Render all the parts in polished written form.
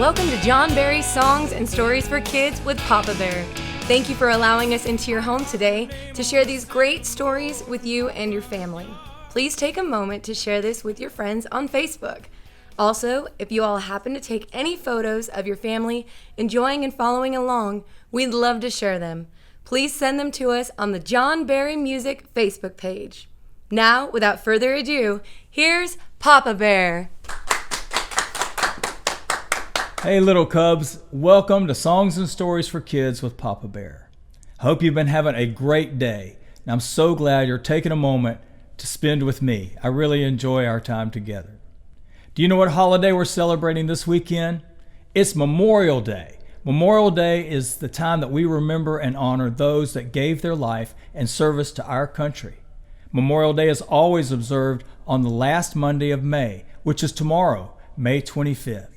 Welcome to John Berry's Songs and Stories for Kids with Papa Berr. Thank you for allowing us into your home today to share these great stories with you and your family. Please take a moment to share this with your friends on Facebook. Also, if you all happen to take any photos of your family enjoying and following along, we'd love to share them. Please send them to us on the John Berry Music Facebook page. Now, without further ado, here's Papa Berr. Hey little cubs, welcome to Songs and Stories for Kids with Papa Berr. I hope you've been having a great day, and I'm so glad you're taking a moment to spend with me. I really enjoy our time together. Do you know what holiday we're celebrating this weekend? It's Memorial Day. Memorial Day is the time that we remember and honor those that gave their life and service to our country. Memorial Day is always observed on the last Monday of May, which is tomorrow, May 25th.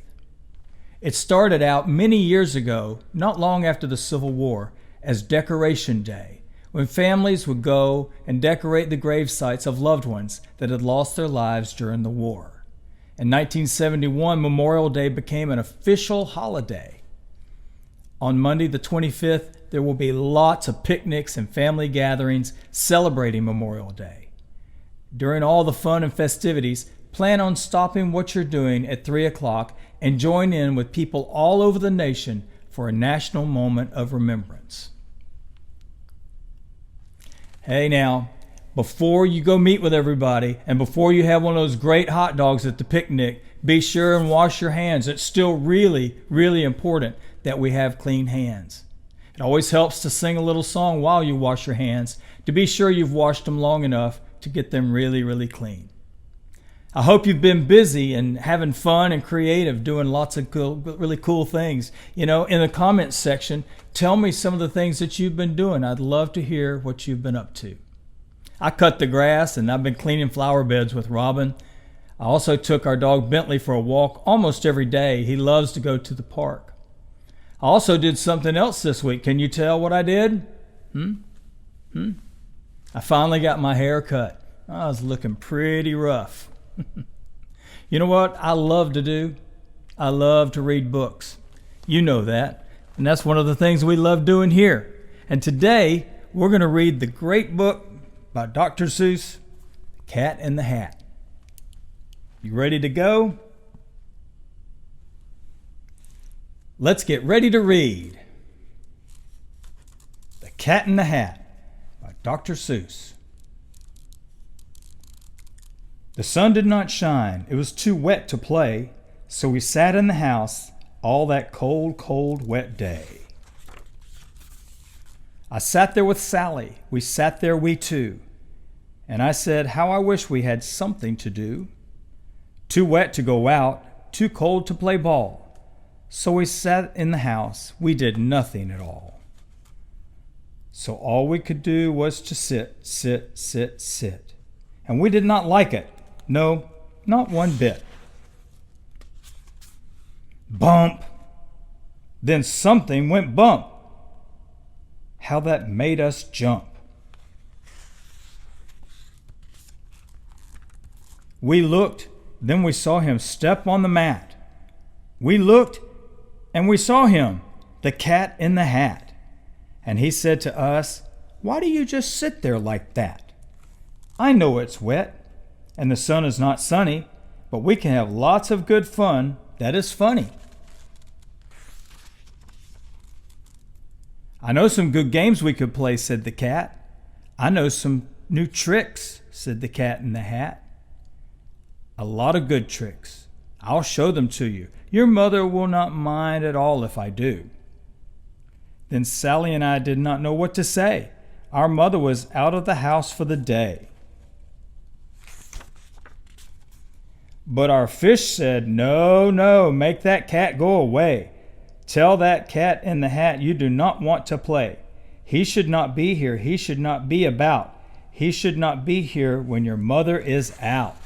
It started out many years ago, not long after the Civil War, as Decoration Day, when families would go and decorate the grave sites of loved ones that had lost their lives during the war. In 1971, Memorial Day became an official holiday. On Monday the 25th, there will be lots of picnics and family gatherings celebrating Memorial Day. During all the fun and festivities, plan on stopping what you're doing at 3 o'clock and join in with people all over the nation for a national moment of remembrance. Hey now, before you go meet with everybody and before you have one of those great hot dogs at the picnic, be sure and wash your hands. It's still really, really important that we have clean hands. It always helps to sing a little song while you wash your hands to be sure you've washed them long enough to get them really, really clean. I hope you've been busy and having fun and creative, doing lots of really cool things. You know, in the comments section, tell me some of the things that you've been doing. I'd love to hear what you've been up to. I cut the grass and I've been cleaning flower beds with Robin. I also took our dog Bentley for a walk almost every day. He loves to go to the park. I also did something else this week. Can you tell what I did? I finally got my hair cut. I was looking pretty rough. You know what I love to do? I love to read books. You know that. And that's one of the things we love doing here. And today, we're going to read the great book by Dr. Seuss, Cat in the Hat. You ready to go? Let's get ready to read The Cat in the Hat by Dr. Seuss. The sun did not shine. It was too wet to play, so we sat in the house all that cold, cold, wet day. I sat there with Sally. We sat there, we two. And I said, how I wish we had something to do. Too wet to go out, too cold to play ball. So we sat in the house. We did nothing at all. So all we could do was to sit, sit, sit, sit. And we did not like it. No, not one bit. Bump! Then something went bump. How that made us jump. We looked, then we saw him step on the mat. We looked, and we saw him, the cat in the hat. And he said to us, why do you just sit there like that? I know it's wet. And the sun is not sunny, but we can have lots of good fun that is funny. I know some good games we could play, said the cat. I know some new tricks, said the cat in the hat. A lot of good tricks. I'll show them to you. Your mother will not mind at all if I do. Then Sally and I did not know what to say. Our mother was out of the house for the day. But our fish said, no, no, make that cat go away. Tell that cat in the hat you do not want to play. He should not be here. He should not be about. He should not be here when your mother is out.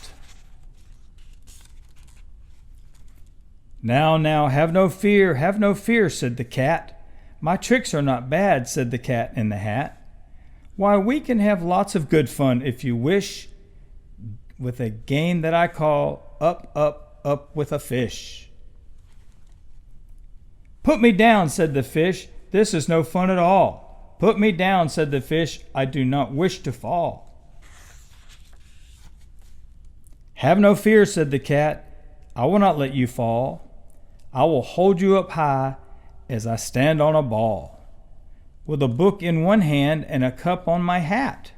Now, have no fear, said the cat. My tricks are not bad, said the cat in the hat. Why, we can have lots of good fun if you wish, with a game that I call Up, Up, Up with a Fish. "Put me down," said the fish. "This is no fun at all." "Put me down," said the fish. "I do not wish to fall." "Have no fear," said the cat. "I will not let you fall. I will hold you up high as I stand on a ball, with a book in one hand and a cup on my hat.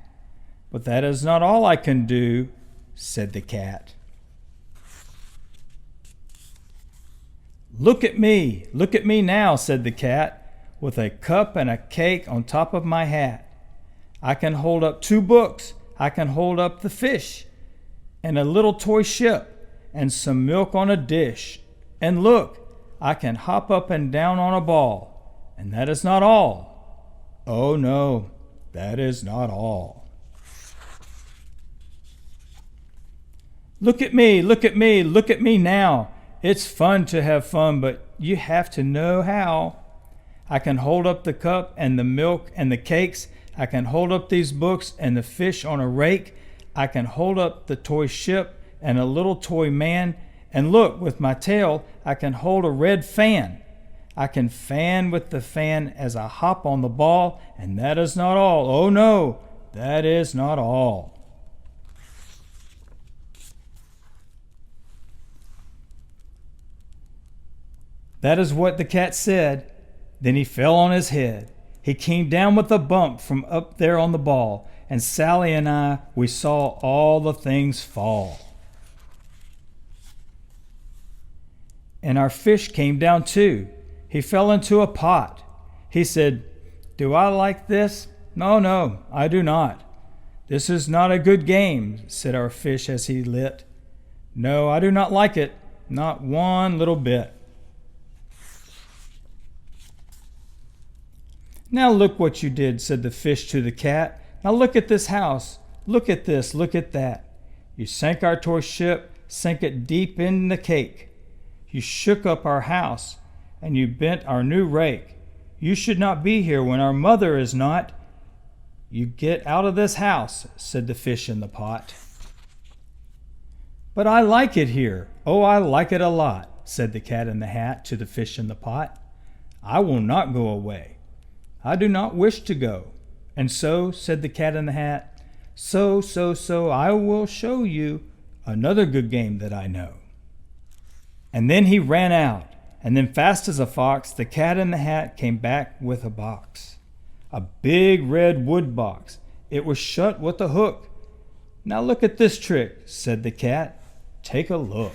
But that is not all I can do," said the cat. Look at me now," said the cat, "with a cup and a cake on top of my hat. I can hold up 2 books, I can hold up the fish, and a little toy ship, and some milk on a dish. And look, I can hop up and down on a ball, and that is not all. Oh no, that is not all. Look at me, look at me, look at me now. It's fun to have fun, but you have to know how. I can hold up the cup and the milk and the cakes. I can hold up these books and the fish on a rake. I can hold up the toy ship and a little toy man. And look, with my tail, I can hold a red fan. I can fan with the fan as I hop on the ball, and that is not all. Oh no, that is not all. That is what the cat said. Then he fell on his head. He came down with a bump from up there on the ball, and Sally and I, we saw all the things fall. And our fish came down too. He fell into a pot. He said, "Do I like this? No, I do not. This is not a good game," said our fish as he lit. "No, I do not like it, not one little bit." "Now look what you did," said the fish to the cat. "Now look at this house. Look at this, look at that. You sank our toy ship, sank it deep in the cake. You shook up our house, and you bent our new rake. You should not be here when our mother is not. You get out of this house," said the fish in the pot. "But I like it here. Oh, I like it a lot," said the cat in the hat to the fish in the pot. "I will not go away. I do not wish to go. And so," said the cat in the hat, so, I will show you another good game that I know." And then he ran out, and then fast as a fox, the cat in the hat came back with a box. A big red wood box. It was shut with a hook. "Now look at this trick," said the cat. "Take a look."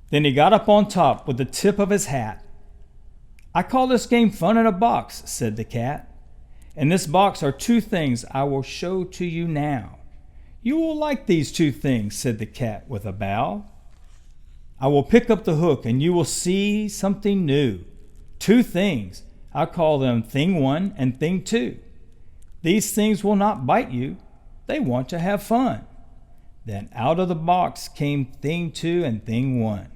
Then he got up on top with the tip of his hat. "I call this game fun in a box," said the cat. "In this box are 2 things I will show to you now. You will like these 2 things," said the cat with a bow. "I will pick up the hook and you will see something new. 2 things. I call them Thing 1 and Thing 2. These things will not bite you. They want to have fun." Then out of the box came Thing 2 and Thing 1.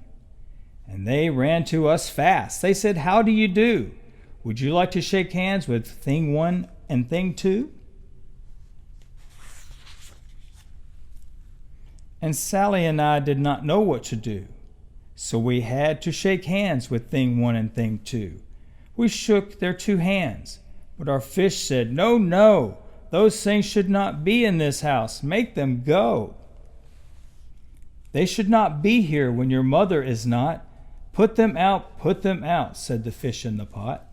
And they ran to us fast. They said, "How do you do? Would you like to shake hands with Thing 1 and Thing 2? And Sally and I did not know what to do. So we had to shake hands with Thing 1 and Thing 2. We shook their 2 hands. But our fish said, No, those things should not be in this house. Make them go. They should not be here when your mother is not. Put them out, said the fish in the pot.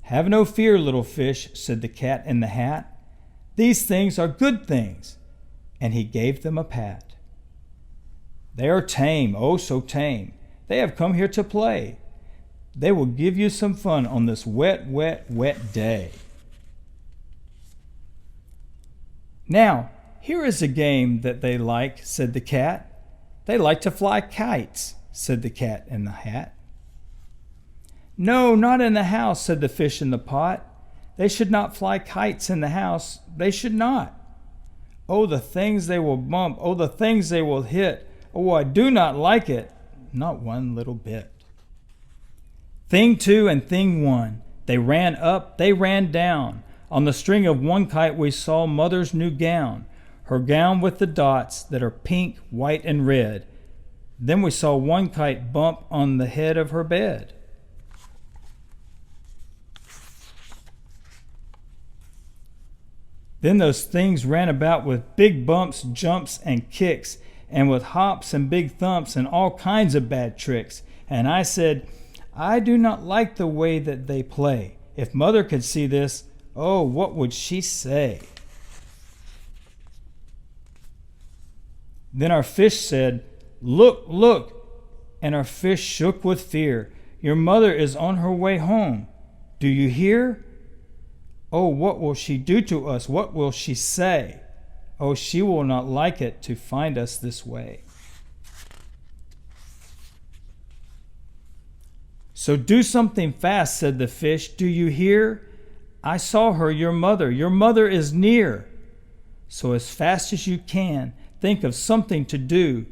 Have no fear, little fish, said the cat in the hat. These things are good things. And he gave them a pat. They are tame, oh so tame. They have come here to play. They will give you some fun on this wet, wet, wet day. Now, here is a game that they like, said the cat. They like to fly kites, said the cat in the hat. No, not in the house, said the fish in the pot. They should not fly kites in the house. They should not. Oh, the things they will bump. Oh, the things they will hit. Oh, I do not like it. Not one little bit. Thing 2 and Thing 1. They ran up, they ran down. On the string of one kite we saw Mother's new gown. Her gown with the dots that are pink, white, and red. Then we saw one kite bump on the head of her bed. Then those things ran about with big bumps, jumps, and kicks, and with hops and big thumps and all kinds of bad tricks. And I said, I do not like the way that they play. If Mother could see this, oh, what would she say? Then our fish said, Look, look! And our fish shook with fear. Your mother is on her way home. Do you hear? Oh, what will she do to us? What will she say? Oh, she will not like it to find us this way. So do something fast, said the fish. Do you hear? I saw her, your mother. Your mother is near. So as fast as you can, think of something to do.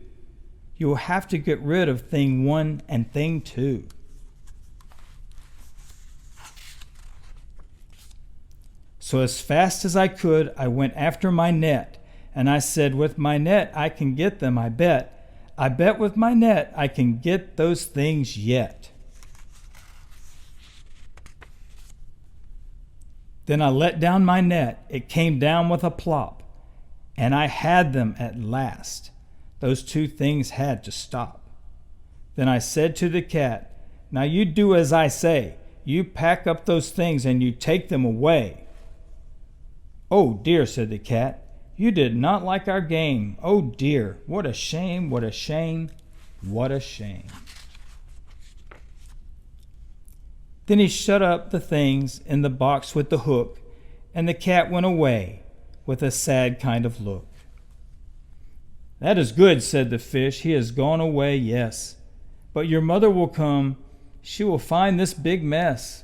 You will have to get rid of thing 1 and thing 2. So as fast as I could, I went after my net, and I said, with my net I can get them, I bet. I bet with my net I can get those things yet. Then I let down my net. It came down with a plop, and I had them at last. Those 2 things had to stop. Then I said to the cat, now you do as I say. You pack up those things and you take them away. Oh dear, said the cat, you did not like our game. Oh dear, what a shame, what a shame, what a shame. Then he shut up the things in the box with the hook, and the cat went away with a sad kind of look. That is good, said the fish. He has gone away, yes. But your mother will come. She will find this big mess.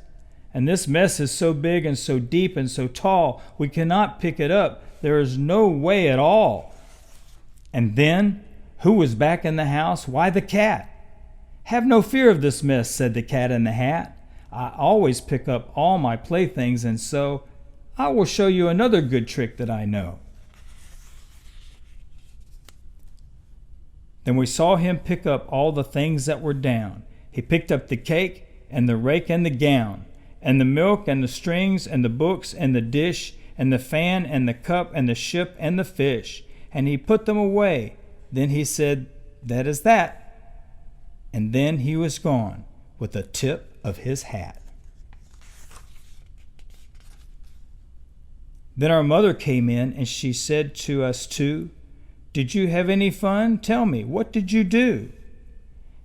And this mess is so big and so deep and so tall, we cannot pick it up. There is no way at all. And then, who was back in the house? Why, the cat. Have no fear of this mess, said the cat in the hat. I always pick up all my playthings, and so I will show you another good trick that I know. Then we saw him pick up all the things that were down. He picked up the cake and the rake and the gown, and the milk and the strings and the books and the dish and the fan and the cup and the ship and the fish, and he put them away. Then he said, that is that. And then he was gone with the tip of his hat. Then our mother came in, and she said to us two, did you have any fun? Tell me, what did you do?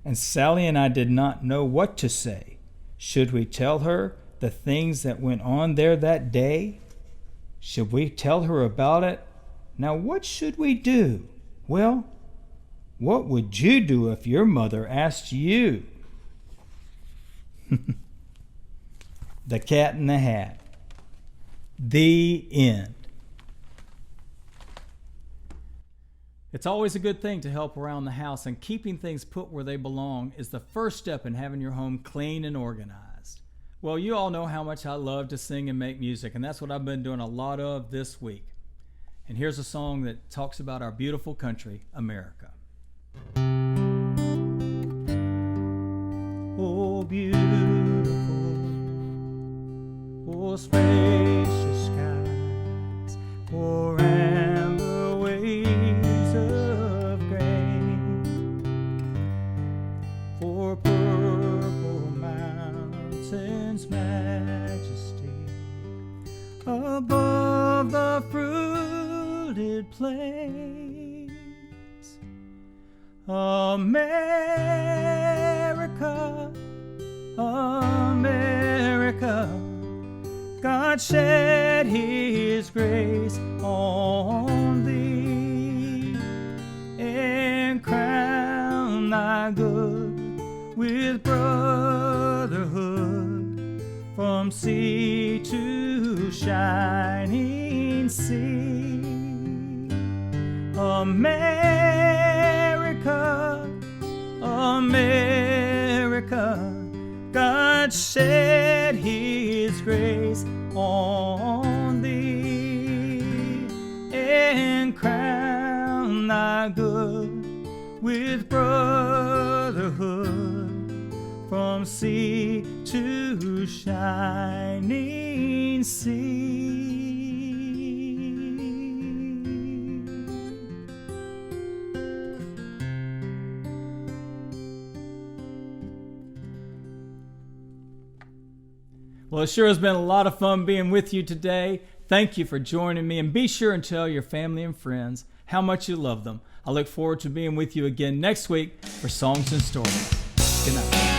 And Sally and I did not know what to say. Should we tell her the things that went on there that day? Should we tell her about it? Now what should we do? Well, what would you do if your mother asked you? The Cat in the Hat. The end. It's always a good thing to help around the house, and keeping things put where they belong is the first step in having your home clean and organized. Well, you all know how much I love to sing and make music, and that's what I've been doing a lot of this week. And here's a song that talks about our beautiful country, America. Oh, beautiful, oh, spacious skies, oh, amber waves of grain, for purple mountains' majesty, above the fruited plains. America, America, God shed his grace on thee, and crown thy good with brotherhood from sea to shining sea. America, America, God shed his grace on thee, and crown thy good with brotherhood from sea to shining sea. Well, it sure has been a lot of fun being with you today. Thank you for joining me, and be sure and tell your family and friends how much you love them. I look forward to being with you again next week for Songs and Stories. Good night.